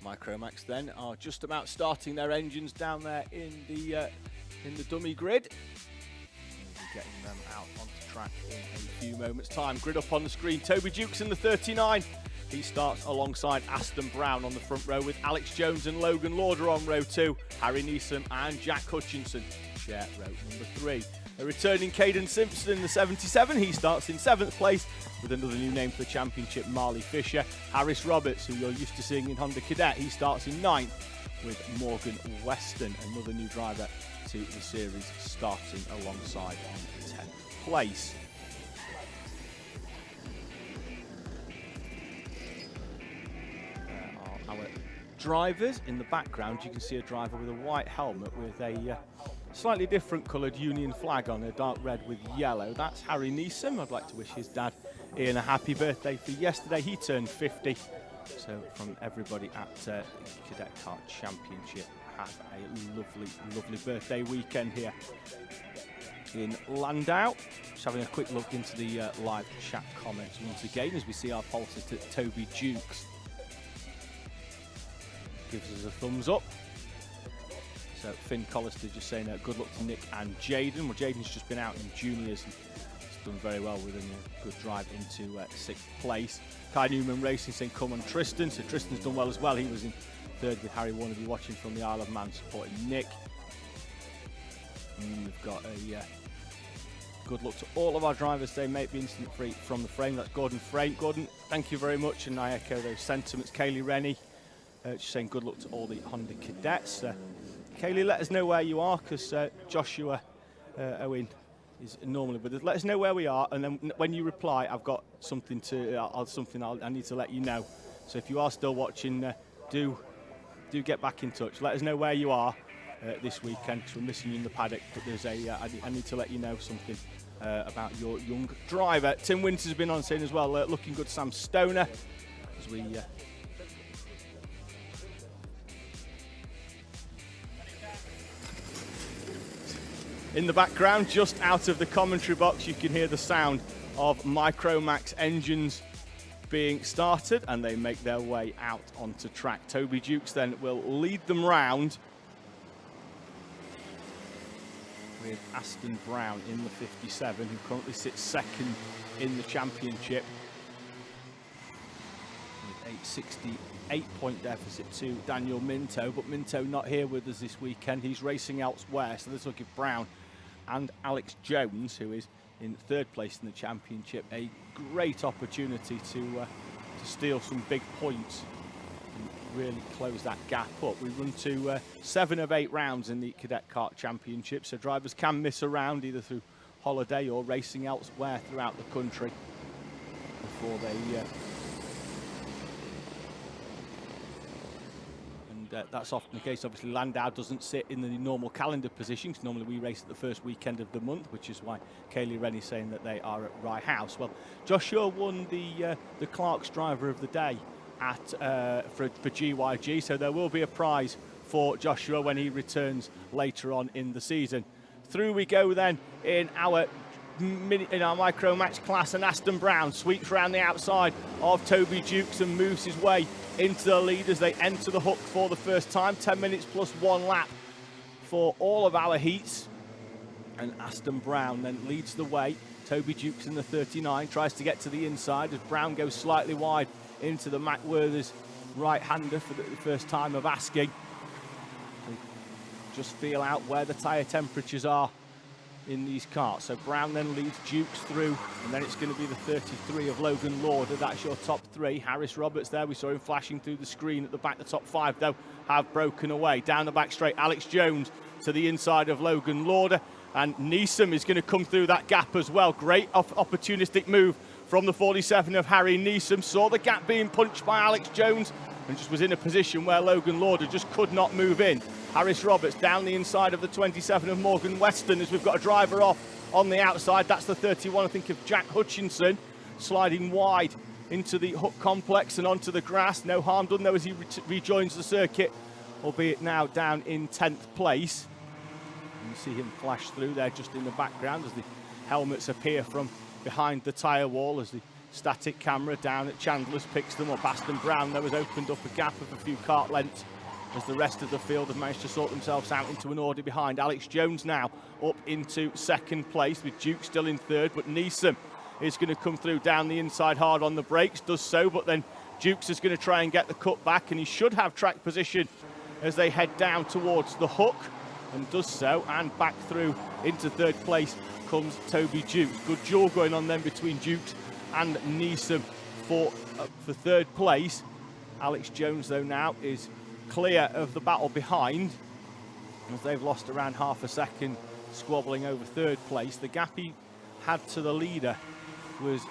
Micromax then are just about starting their engines down there in the dummy grid. We'll be getting them out onto track in a few moments' time. Grid up on the screen. Toby Jukes in the 39. He starts alongside Aston Brown on the front row, with Alex Jones and Logan Lauder on row 2. Harry Neeson and Jack Hutchinson share row number 3. A returning Caden Simpson in the 77. He starts in 7th place with another new name for the championship, Marley Fisher. Harris Roberts, who you're used to seeing in Honda Cadet, he starts in 9th with Morgan Weston, another new driver to the series, starting alongside in 10th place. There are our drivers in the background. You can see a driver with a white helmet with a slightly different coloured Union flag on, a dark red with yellow. That's Harry Neeson. I'd like to wish his dad Ian a happy birthday for yesterday. He turned 50. So from everybody at the Cadet Kart Championship, have a lovely, lovely birthday weekend here in Llandow. Just having a quick look into the live chat comments once again as we see our pulses to Toby Jukes. Gives us a thumbs up. So Finn Collister just saying good luck to Nick and Jaden. Well, Jaden's just been out in juniors and he's done very well with a good drive into 6th place. Kai Newman Racing saying come on Tristan. So Tristan's done well as well. He was in 3rd with Harry Warnaby watching from the Isle of Man supporting Nick. And we've got a good luck to all of our drivers today. May it be incident free from the frame. That's Gordon Frame. Gordon, thank you very much, and I echo those sentiments. Kaylee Rennie just saying good luck to all the Honda Cadets. Kaylee, let us know where you are, because Joshua Owen is normally with us. Let us know where we are, and then when you reply, I've got something I need to let you know. So if you are still watching, do get back in touch. Let us know where you are this weekend, because we're missing you in the paddock. But there's I need to let you know something about your young driver. Tim Winters has been on scene as well. Looking good, Sam Stoner, as we. In the background, just out of the commentary box, you can hear the sound of Micromax engines being started, and they make their way out onto track. Toby Jukes then will lead them round with Aston Brown in the 57, who currently sits 2nd in the championship with a 68-point deficit to Daniel Minto. But Minto not here with us this weekend. He's racing elsewhere, so this will give Brown and Alex Jones, who is in 3rd place in the championship, a great opportunity to steal some big points and really close that gap up. We run to 7 of 8 rounds in the Cadet Kart Championship, so drivers can miss a round either through holiday or racing elsewhere throughout the country before they that's often the case. Obviously, Llandow doesn't sit in the normal calendar position, because normally we race at the first weekend of the month, which is why Kaylee Rennie's saying that they are at Rye House. Well, Joshua won the Clark's Driver of the Day at for GYG, so there will be a prize for Joshua when he returns later on in the season. Through we go then in our Micromax class, and Aston Brown sweeps around the outside of Toby Jukes and moves his way into the lead as they enter the hook for the first time. 10 minutes plus 1 lap for all of our heats, and Aston Brown then leads the way. Toby Jukes in the 39 tries to get to the inside as Brown goes slightly wide into the Mac Werther's right-hander for the first time of asking. Just feel out where the tyre temperatures are in these carts. So Brown then leads Jukes through, and then it's going to be the 33 of Logan Lauder. That's your top 3. Harris Roberts there, we saw him flashing through the screen at the back. The top 5 though have broken away. Down the back straight, Alex Jones to the inside of Logan Lauder, and Neeson is going to come through that gap as well. Great opportunistic move from the 47 of Harry Neeson. Saw the gap being punched by Alex Jones and just was in a position where Logan Lauder just could not move in. Harris Roberts down the inside of the 27 of Morgan Weston as we've got a driver off on the outside. That's the 31, I think, of Jack Hutchinson, sliding wide into the hook complex and onto the grass. No harm done though as he rejoins the circuit, albeit now down in 10th place. And you see him flash through there just in the background as the helmets appear from behind the tyre wall as the static camera down at Chandler's picks them up. Aston Brown, though, has opened up a gap of a few kart lengths as the rest of the field have managed to sort themselves out into an order behind. Alex Jones now up into second place with Duke still in third, but Neeson is going to come through down the inside hard on the brakes, does so, but then Dukes is going to try and get the cut back, and he should have track position as they head down towards the hook, and does so, and back through into third place comes Toby Dukes. Good duel going on then between Dukes and Neeson for third place. Alex Jones, though, now is clear of the battle behind as they've lost around half a second, squabbling over third place. The gap he had to the leader was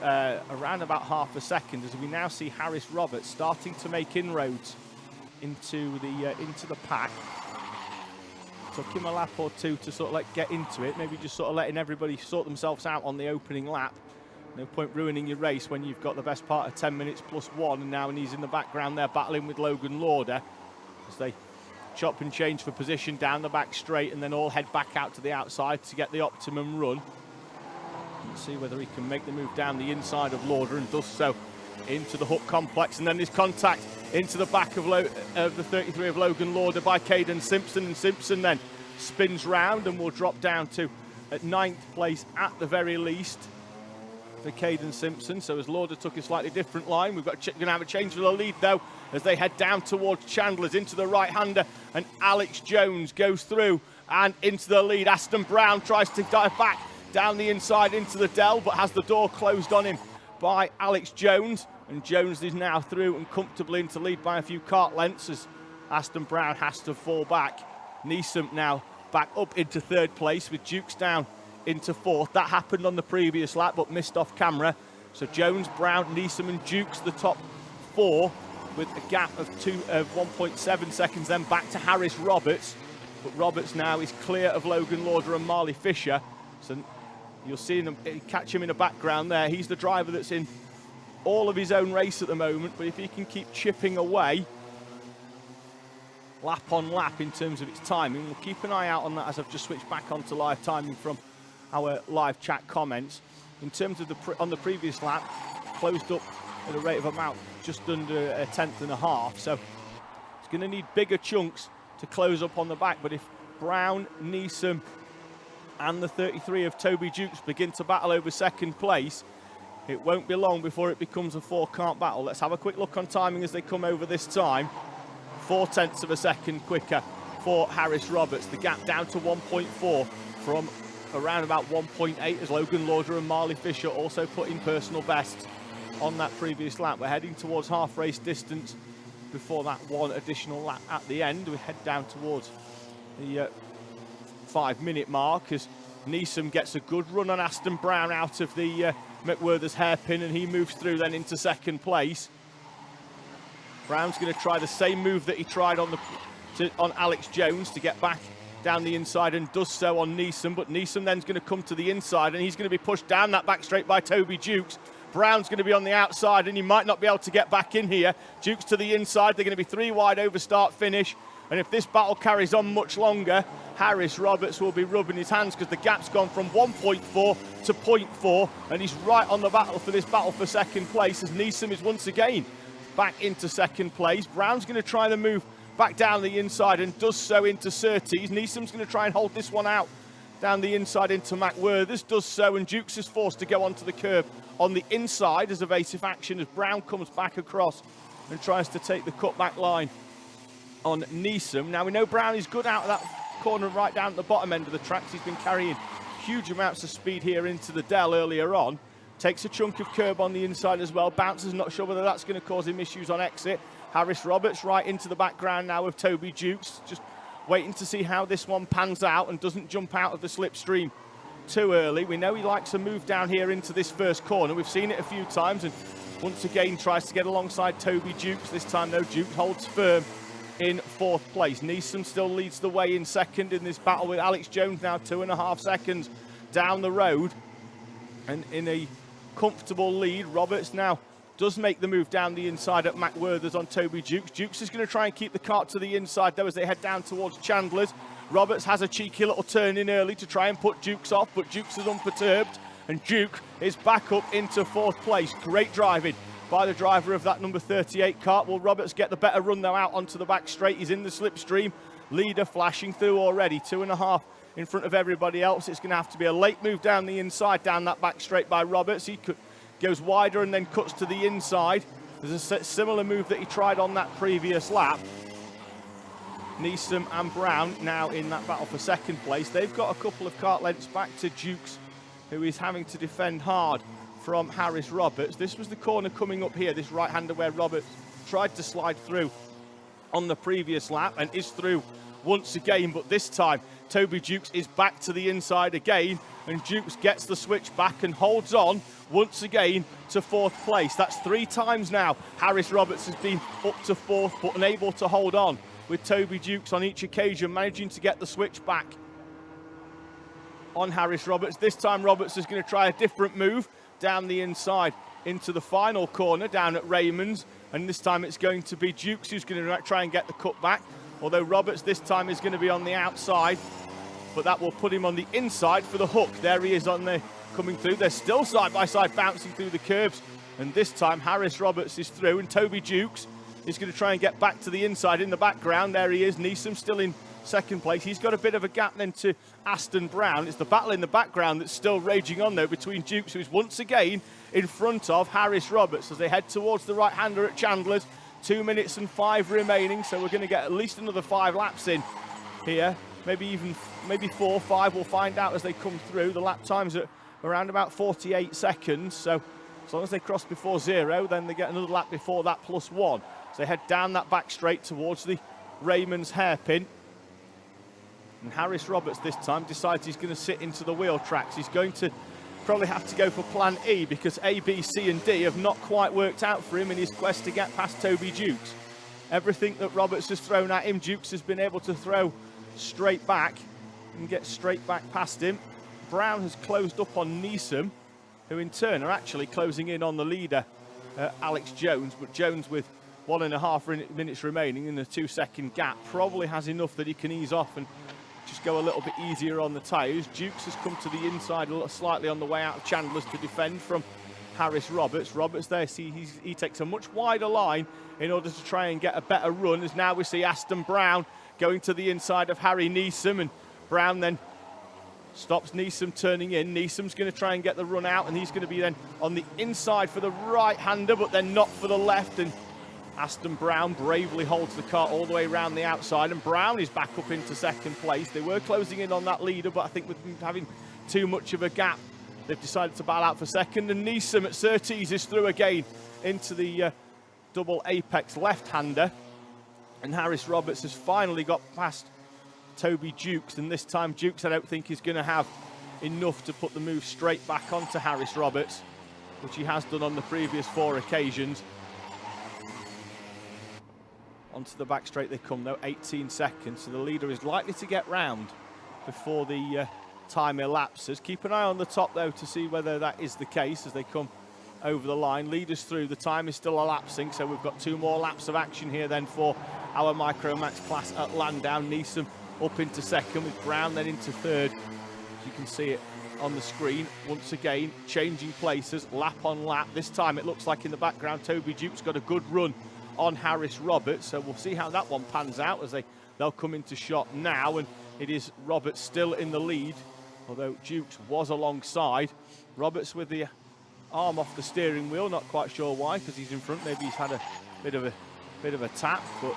around about half a second, as we now see Harris Roberts starting to make inroads into the pack. Took him a lap or two to sort of like get into it, maybe just sort of letting everybody sort themselves out on the opening lap. No point ruining your race when you've got the best part of 10 minutes plus one, and now he's in the background there battling with Logan Lauder as they chop and change for position down the back straight, and then all head back out to the outside to get the optimum run. Let's see whether he can make the move down the inside of Lauder, and does so into the hook complex, and then there's contact into the back of the 33 of Logan Lauder by Caden Simpson, and Simpson then spins round and will drop down to at 9th place at the very least for Caden Simpson. So as Lauder took a slightly different line, we've got going to have a change for the lead though as they head down towards Chandler's into the right-hander, and Alex Jones goes through and into the lead. Aston Brown tries to dive back down the inside into the Dell, but has the door closed on him by Alex Jones, and Jones is now through and comfortably into lead by a few kart lengths as Aston Brown has to fall back. Neeson now back up into third place with Dukes down into fourth. That happened on the previous lap but missed off camera. So Jones, Brown, Neeson and Dukes the top four with a gap of 1.7 seconds, then back to Harris Roberts. But Roberts now is clear of Logan Lauder and Marley Fisher. So you'll see him, catch him in the background there. He's the driver that's in all of his own race at the moment, but if he can keep chipping away lap on lap in terms of its timing, we'll keep an eye out on that as I've just switched back onto live timing from our live chat comments. In terms of on the previous lap, closed up at a rate of about just under a tenth and a half, so it's going to need bigger chunks to close up on the back. But if Brown, Neeson and the 33 of Toby Dukes begin to battle over second place, it won't be long before it becomes a four-kart battle. Let's have a quick look on timing as they come over this time. 0.4 of a second quicker for Harris Roberts. The gap down to 1.4 from around about 1.8 as Logan Lauder and Marley Fisher also put in personal bests on that previous lap. We're heading towards half race distance before that one additional lap at the end. We head down towards the 5-minute mark as Neeson gets a good run on Aston Brown out of the McWhirter's hairpin, and he moves through then into second place. Brown's going to try the same move that he tried on Alex Jones to get back down the inside, and does so on Neeson, but Neeson then's going to come to the inside and he's going to be pushed down that back straight by Toby Dukes. Brown's going to be on the outside and he might not be able to get back in here. Dukes to the inside, they're going to be 3 wide over start finish, and if this battle carries on much longer, Harris Roberts will be rubbing his hands because the gap's gone from 1.4 to 0.4, and he's right on the battle for this battle for second place as Neeson is once again back into second place. Brown's going to try the move back down the inside and does so into Surtees. Neeson's going to try and hold this one out down the inside into McWhirter's, does so, and Dukes is forced to go onto the curb on the inside as evasive action as Brown comes back across and tries to take the cutback line on Neeson. Now we know Brown is good out of that corner right down at the bottom end of the tracks. He's been carrying huge amounts of speed here into the Dell earlier on. Takes a chunk of curb on the inside as well. Bounces, not sure whether that's going to cause him issues on exit. Harris Roberts right into the background now of Toby Dukes, just waiting to see how this one pans out and doesn't jump out of the slipstream too early. We know he likes a move down here into this first corner. We've seen it a few times, and once again tries to get alongside Toby Dukes. This time though, Dukes holds firm in fourth place. Neeson still leads the way in second in this battle with Alex Jones now 2.5 seconds down the road and in a comfortable lead. Roberts now does make the move down the inside at McWhirter's on Toby Dukes. Dukes is going to try and keep the cart to the inside though as they head down towards Chandler's. Roberts has a cheeky little turn in early to try and put Dukes off, but Dukes is unperturbed and Duke is back up into 4th place. Great driving by the driver of that number 38 kart. Will Roberts get the better run now out onto the back straight? He's in the slipstream. Leader flashing through already, 2.5 in front of everybody else. It's going to have to be a late move down the inside, down that back straight by Roberts. He goes wider and then cuts to the inside. There's a similar move that he tried on that previous lap. Neeson and Brown now in that battle for 2nd place. They've got a couple of kart lengths back to Dukes, who is having to defend hard from Harris Roberts. This was the corner coming up here, this right-hander where Roberts tried to slide through on the previous lap and is through once again, but this time Toby Dukes is back to the inside again, and Dukes gets the switch back and holds on once again to 4th place. That's 3 times now Harris Roberts has been up to 4th but unable to hold on, with Toby Dukes on each occasion managing to get the switch back on Harris Roberts. This time Roberts is going to try a different move down the inside into the final corner down at Raymond's, and this time it's going to be Dukes who's going to try and get the cut back, although Roberts this time is going to be on the outside, but that will put him on the inside for the hook. There he is on the coming through. They're still side by side bouncing through the curbs, and this time Harris Roberts is through, and Toby Dukes is going to try and get back to the inside in the background. There he is. Neeson still in 2nd place. He's got a bit of a gap then to Aston Brown. It's the battle in the background that's still raging on though between Dukes, who's once again in front of Harris Roberts as they head towards the right-hander at Chandler's. 2 minutes and 5 remaining, so we're going to get at least another 5 laps in here. Maybe 4, 5. We'll find out as they come through. The lap time's at around about 48 seconds, so as long as they cross before 0, then they get another lap before that plus 1. So they head down that back straight towards the Raymond's hairpin. And Harris Roberts this time decides he's going to sit into the wheel tracks. He's going to probably have to go for plan E, because A, B, C and D have not quite worked out for him in his quest to get past Toby Dukes. Everything that Roberts has thrown at him, Dukes has been able to throw straight back and get straight back past him. Brown has closed up on Neeson, who in turn are actually closing in on the leader, Alex Jones, but Jones with 1.5 minutes remaining in a 2-second gap probably has enough that he can ease off and just go a little bit easier on the tyres. Dukes has come to the inside a little slightly on the way out of Chandler's to defend from Harris Roberts. Roberts there, see he takes a much wider line in order to try and get a better run, as now we see Aston Brown going to the inside of Harry Neeson, and Brown then stops Neeson turning in. Neeson's going to try and get the run out, and he's going to be then on the inside for the right-hander, but then not for the left, and Aston Brown bravely holds the car all the way around the outside, and Brown is back up into 2nd place. They were closing in on that leader, but I think with them having too much of a gap, they've decided to battle out for 2nd, and Neeson at Surtees is through again into the double apex left-hander, and Harris Roberts has finally got past Toby Dukes, and this time Dukes I don't think is going to have enough to put the move straight back onto Harris Roberts, which he has done on the previous 4 occasions. Onto the back straight they come though, 18 seconds, so the leader is likely to get round before the time elapses. Keep an eye on the top though to see whether that is the case as they come over the line. Leaders through, the time is still elapsing, so we've got 2 more laps of action here then for our Micromax class at Llandow. Neeson up into 2nd with Brown then into 3rd. You can see it on the screen once again, changing places lap on lap. This time it looks like in the background Toby Dukes got a good run on Harris Roberts, so we'll see how that one pans out as they'll come into shot now, and it is Roberts still in the lead, although Dukes was alongside. Roberts with the arm off the steering wheel, not quite sure why, because he's in front. Maybe he's had a bit of a tap, but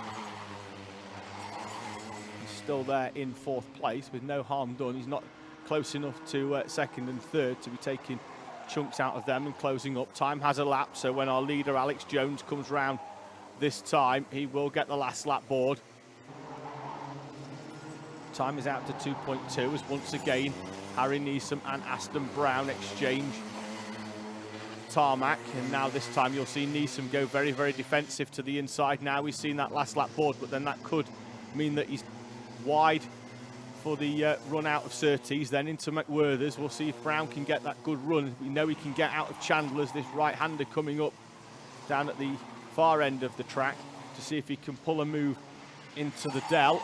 he's still there in 4th place with no harm done. He's not close enough to 2nd and 3rd to be taking chunks out of them and closing up. Time has elapsed, so when our leader Alex Jones comes round this time, he will get the last lap board. Time is out to 2.2 as once again Harry Neeson and Aston Brown exchange tarmac, and now this time you'll see Neeson go very, very defensive to the inside. Now we've seen that last lap board, but then that could mean that he's wide for the run out of Surtees, then into McWhirther's. We'll see if Brown can get that good run. We know he can get out of Chandler's, this right-hander coming up down at the far end of the track, to see if he can pull a move into the Dell.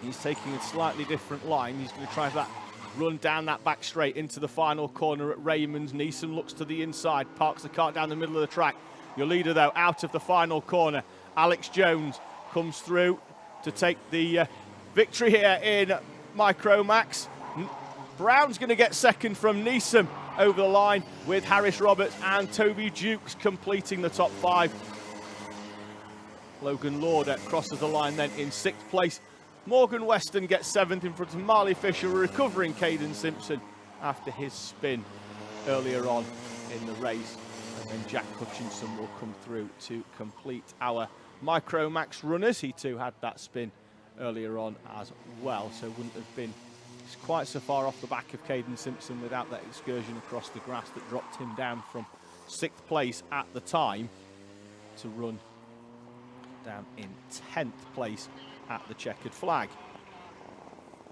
He's taking a slightly different line. He's going to try that run down that back straight into the final corner at Raymond's. Neeson looks to the inside, parks the cart down the middle of the track. Your leader, though, out of the final corner. Alex Jones comes through to take the victory here in Micromax. Brown's going to get second from Neeson over the line, with Harris Roberts and Toby Jukes completing the top 5. Logan Lauder crosses the line then in 6th place. Morgan Weston gets 7th in front of Marley Fisher, recovering Caden Simpson after his spin earlier on in the race. And then Jack Hutchinson will come through to complete our Micromax runners. He too had that spin earlier on as well, so wouldn't have been quite so far off the back of Caden Simpson without that excursion across the grass that dropped him down from 6th place at the time to run down in 10th place at the checkered flag.